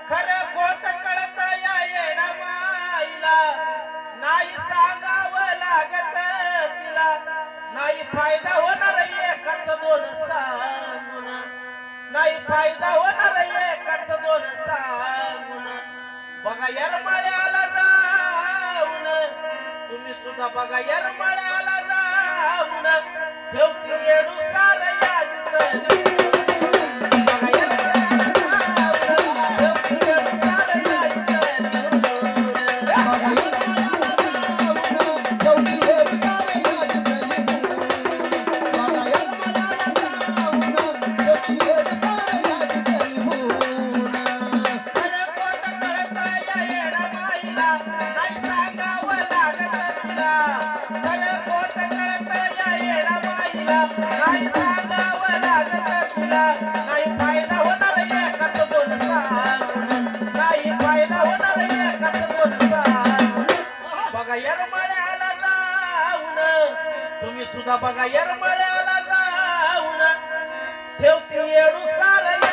खरं खोट कळत या येडा माईला नाही सांगावं लागत तिला नाही फायदा होणार एकाच दोन सांगून नाही फायदा होणार एकाच दोन सांगून बघा येरमाळ्याला जाऊन तुम्ही सुद्धा बघा येरमाळ्याला जाऊन ठेवती येडू सार यादीत नाही सांगावं लागत तुला नाही फायदा होणार एकाच दोन सांगून नाही फायदा होणार एकाच दोन सांगून बघा येरमाळ्याला जाऊन तुम्ही सुद्धा बघा येरमाळ्याला जाऊन ठेवती येडू सार